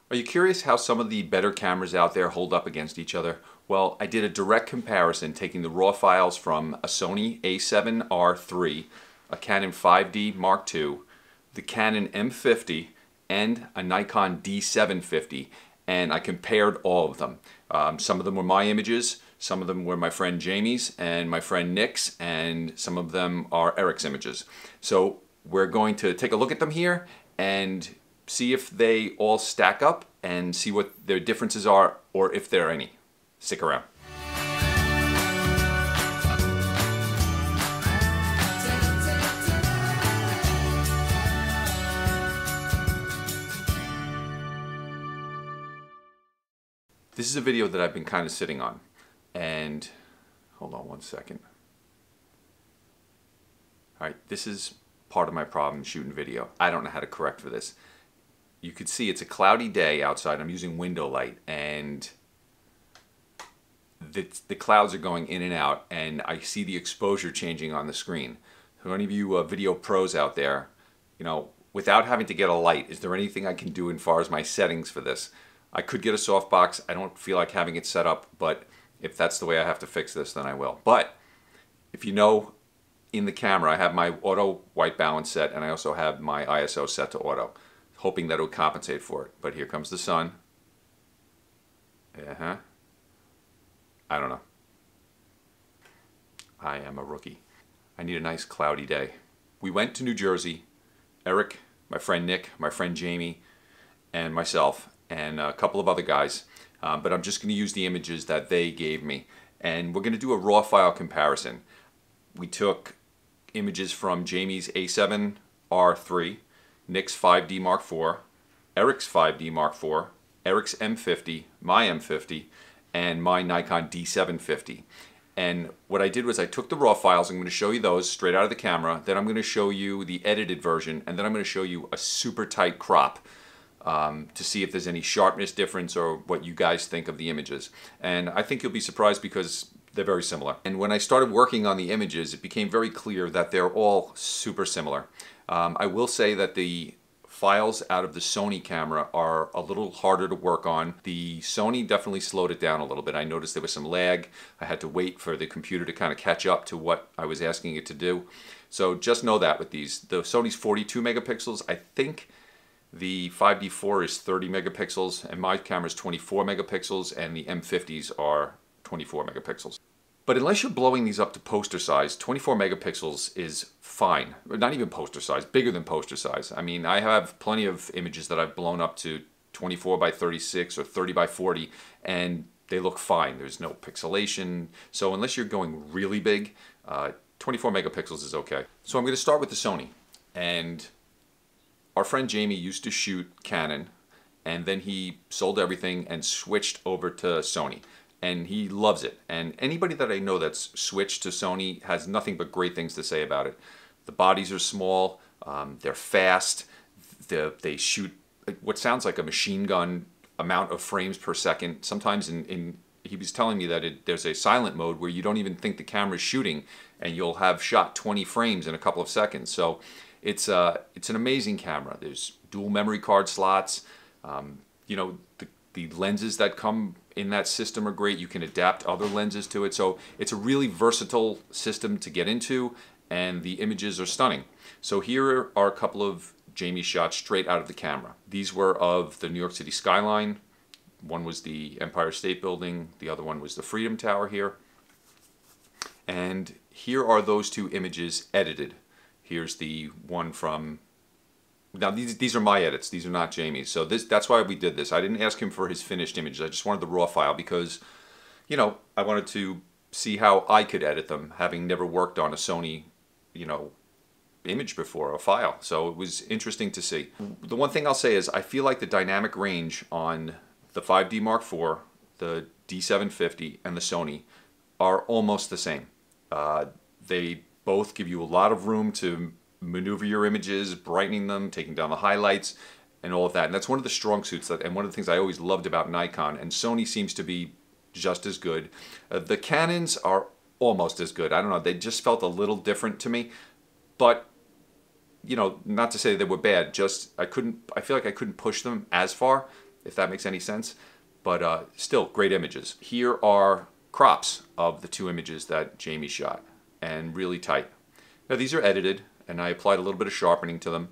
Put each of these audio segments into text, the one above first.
Are you curious how some of the better cameras out there hold up against each other? Well, I did a direct comparison taking the raw files from a Sony A7R3, a Canon 5D Mark II, the Canon M50, and a Nikon D750, and I compared all of them. Some of them were my images, some of them were my friend Jamie's and my friend Nick's, and some of them are Eric's images. So we're going to take a look at them here and see if they all stack up and see what their differences are, or if there are any. Stick around. This is a video that I've been kind of sitting on, and hold on one second. All right, this is part of my problem shooting video. I don't know how to correct for this. You could see it's a cloudy day outside. I'm using window light, and the clouds are going in and out, and I see the exposure changing on the screen. For any of you video pros out there, you know, without having to get a light, is there anything I can do as far as my settings for this? I could get a softbox. I don't feel like having it set up, but if that's the way I have to fix this, then I will. But if you know, in the camera, I have my auto white balance set, and I also have my ISO set to auto, hoping that it would compensate for it. But here comes the sun. I don't know. I am a rookie. I need a nice cloudy day. We went to New Jersey. Eric, my friend Nick, my friend Jamie, and myself, and a couple of other guys. But I'm just going to use the images that they gave me. And we're going to do a raw file comparison. We took images from Jamie's A7R3, Nick's 5D Mark IV, Eric's 5D Mark IV, Eric's M50, my M50, and my Nikon D750. And what I did was I took the raw files. I'm going to show you those straight out of the camera. Then I'm going to show you the edited version, and then I'm going to show you a super tight crop to see if there's any sharpness difference or what you guys think of the images. And I think you'll be surprised because they're very similar. And when I started working on the images, it became very clear that they're all super similar. I will say that the files out of the Sony camera are a little harder to work on. The Sony definitely slowed it down a little bit. I noticed there was some lag. I had to wait for the computer to kind of catch up to what I was asking it to do. So just know that with these. The Sony's 42 megapixels. I think the 5D4 is 30 megapixels, and my camera is 24 megapixels, and the M50s are 24 megapixels. But unless you're blowing these up to poster size, 24 megapixels is fine. Not even poster size, bigger than poster size. I mean, I have plenty of images that I've blown up to 24 by 36 or 30 by 40, and they look fine. There's no pixelation. So unless you're going really big, 24 megapixels is okay. So I'm going to start with the Sony. And our friend Jamie used to shoot Canon, and then he sold everything and switched over to Sony. And he loves it. And anybody that I know that's switched to Sony has nothing but great things to say about it. The bodies are small, they're fast, they shoot what sounds like a machine gun amount of frames per second. Sometimes he was telling me that there's a silent mode where you don't even think the camera's shooting, and you'll have shot 20 frames in a couple of seconds. So it's an amazing camera. There's dual memory card slots. You know, the lenses that come in that system are great. You can adapt other lenses to it. So it's a really versatile system to get into, and the images are stunning. So here are a couple of Jamie shots straight out of the camera. These were of the New York City skyline. One was the Empire State Building. The other one was the Freedom Tower here. And here are those two images edited. Here's the one from... Now these are my edits, these are not Jamie's. So that's why we did this. I didn't ask him for his finished images. I just wanted the raw file because, you know, I wanted to see how I could edit them, having never worked on a Sony, you know, image before, a file. So it was interesting to see. The one thing I'll say is I feel like the dynamic range on the 5D Mark IV, the D750, and the Sony are almost the same. They both give you a lot of room to maneuver your images, brightening them, taking down the highlights, and all of that. And that's one of the strong suits, and one of the things I always loved about Nikon, and Sony seems to be just as good. The Canons are almost as good. I don't know, they just felt a little different to me, but you know, not to say they were bad, just I feel like I couldn't push them as far. if that makes any sense. But still, great images. Here are crops of the two images that Jamie shot, and really tight. Now these are edited, and I applied a little bit of sharpening to them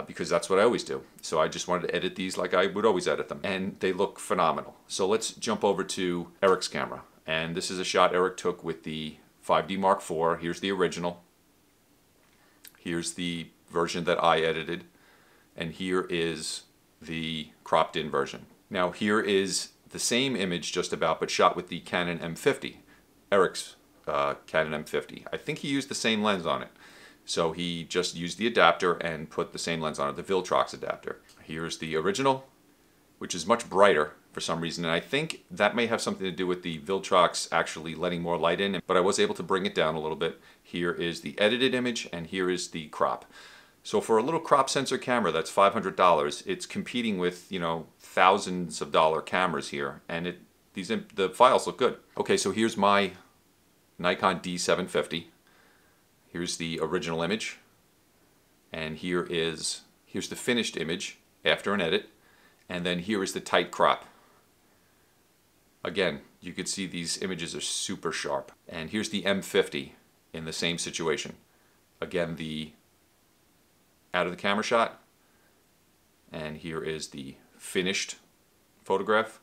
because that's what I always do. So I just wanted to edit these like I would always edit them, and they look phenomenal. So let's jump over to Eric's camera, and this is a shot Eric took with the 5D Mark IV. Here's the original. Here's the version that I edited, and here is the cropped in version. Now here is the same image just about, but shot with the Canon M50, Eric's Canon M50. I think he used the same lens on it. So he just used the adapter and put the same lens on it, the Viltrox adapter. Here's the original, which is much brighter for some reason, and I think that may have something to do with the Viltrox actually letting more light in, but I was able to bring it down a little bit. Here is the edited image, and here is the crop. So for a little crop sensor camera that's $500, it's competing with, you know, thousands of dollar cameras here, and the files look good. Okay, so here's my Nikon D750. Here's the original image, and here's the finished image after an edit, and then here is the tight crop. Again, you could see these images are super sharp. And here's the M50 in the same situation. Again, the out of the camera shot, and here is the finished photograph,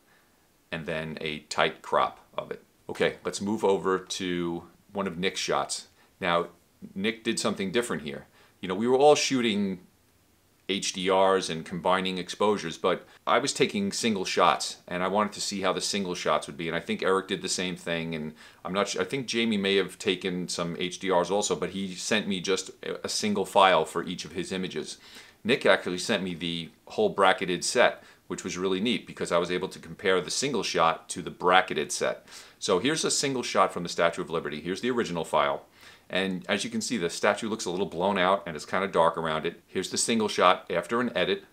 and then a tight crop of it. Okay, let's move over to one of Nick's shots. Now, Nick did something different here. You know, we were all shooting HDRs and combining exposures, but I was taking single shots, and I wanted to see how the single shots would be, and I think Eric did the same thing, and I'm not sure, I think Jamie may have taken some HDRs also, but he sent me just a single file for each of his images. Nick actually sent me the whole bracketed set, which was really neat because I was able to compare the single shot to the bracketed set. So here's a single shot from the Statue of Liberty. Here's the original file. And as you can see, the statue looks a little blown out and it's kind of dark around it. Here's the single shot after an edit.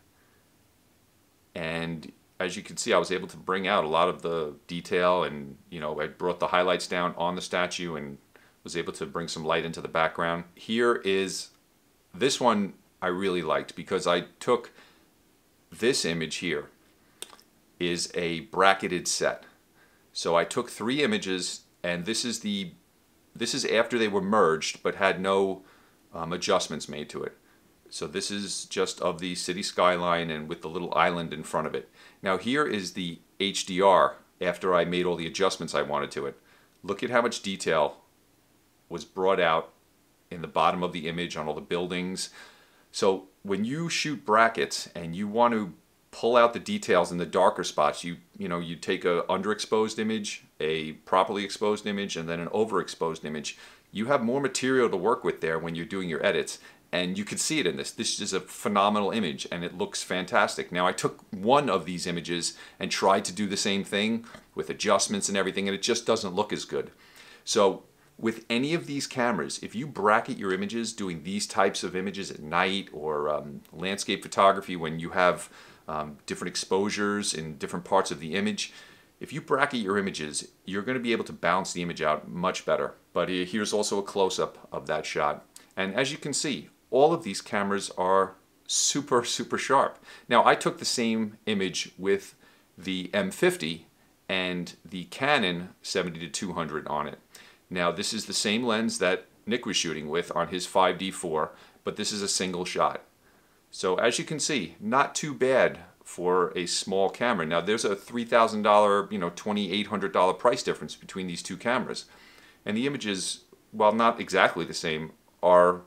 And as you can see, I was able to bring out a lot of the detail, and you know, I brought the highlights down on the statue and was able to bring some light into the background. Here is this one I really liked because I took this image here is a bracketed set. So I took 3 images, and this is after they were merged but had no adjustments made to it. So this is just of the city skyline and with the little island in front of it. Now here is the HDR after I made all the adjustments I wanted to it. Look at how much detail was brought out in the bottom of the image on all the buildings. So when you shoot brackets and you want to pull out the details in the darker spots, you take a underexposed image, a properly exposed image, and then an overexposed image. You have more material to work with there when you're doing your edits, and you can see it in this. This is a phenomenal image, and it looks fantastic. Now I took one of these images and tried to do the same thing with adjustments and everything, and it just doesn't look as good. So with any of these cameras, if you bracket your images doing these types of images at night or landscape photography when you have different exposures in different parts of the image, if you bracket your images, you're going to be able to balance the image out much better. But here's also a close-up of that shot. And as you can see, all of these cameras are super, super sharp. Now, I took the same image with the M50 and the Canon 70-200 on it. Now, this is the same lens that Nick was shooting with on his 5D4, but this is a single shot. So as you can see, not too bad for a small camera. Now there's a $3,000, $2,800 price difference between these two cameras. And the images, while not exactly the same, are,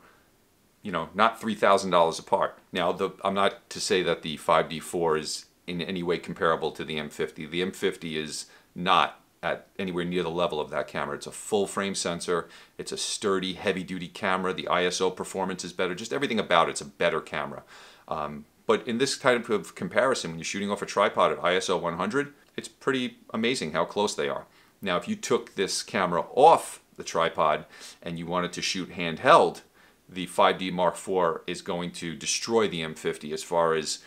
not $3,000 apart. Now I'm not to say that the 5D4 is in any way comparable to the M50. The M50 is not at anywhere near the level of that camera. It's a full frame sensor. It's a sturdy, heavy duty camera. The ISO performance is better. Just everything about it's a better camera. But in this type of comparison, when you're shooting off a tripod at ISO 100, it's pretty amazing how close they are. Now, if you took this camera off the tripod and you wanted to shoot handheld, the 5D Mark IV is going to destroy the M50 as far as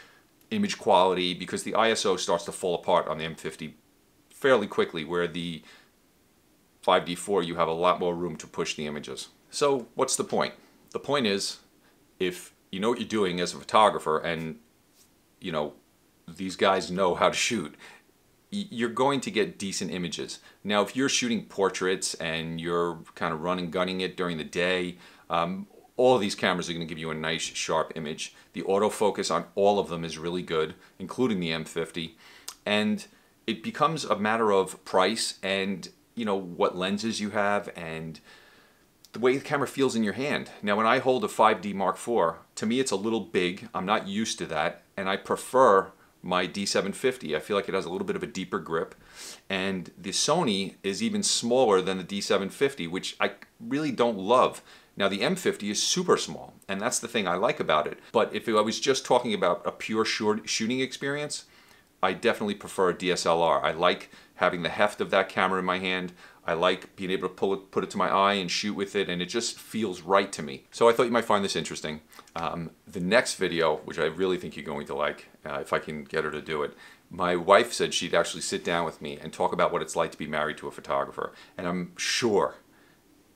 image quality, because the ISO starts to fall apart on the M50 fairly quickly, where the 5D4 you have a lot more room to push the images. So what's the point? The point is, if you know what you're doing as a photographer and these guys know how to shoot, you're going to get decent images. Now, if you're shooting portraits and you're kind of running, gunning it during the day, all of these cameras are going to give you a nice, sharp image. The autofocus on all of them is really good, including the M50. And it becomes a matter of price and, you know, what lenses you have and the way the camera feels in your hand. Now, when I hold a 5D Mark IV, to me it's a little big. I'm not used to that, and I prefer my D750. I feel like it has a little bit of a deeper grip, and the Sony is even smaller than the D750, which I really don't love. Now, the M50 is super small, and that's the thing I like about it. But if I was just talking about a pure shooting experience, I definitely prefer a DSLR. I like having the heft of that camera in my hand. I like being able to put it to my eye and shoot with it, and it just feels right to me. So I thought you might find this interesting. The next video, which I really think you're going to like, if I can get her to do it, my wife said she'd actually sit down with me and talk about what it's like to be married to a photographer. And I'm sure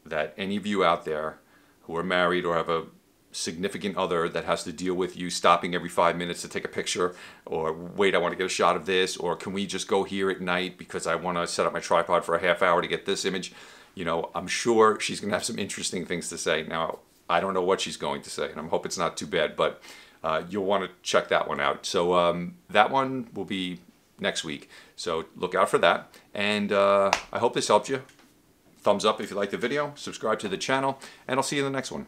that any of you out there who are married or have a significant other that has to deal with you stopping every 5 minutes to take a picture, or wait, I want to get a shot of this, or can we just go here at night because I want to set up my tripod for a half hour to get this image, you know, I'm sure she's going to have some interesting things to say. Now, I don't know what she's going to say, and I hope it's not too bad, but you'll want to check that one out. So that one will be next week, so look out for that, and I hope this helped you. Thumbs up if you liked the video, subscribe to the channel, and I'll see you in the next one.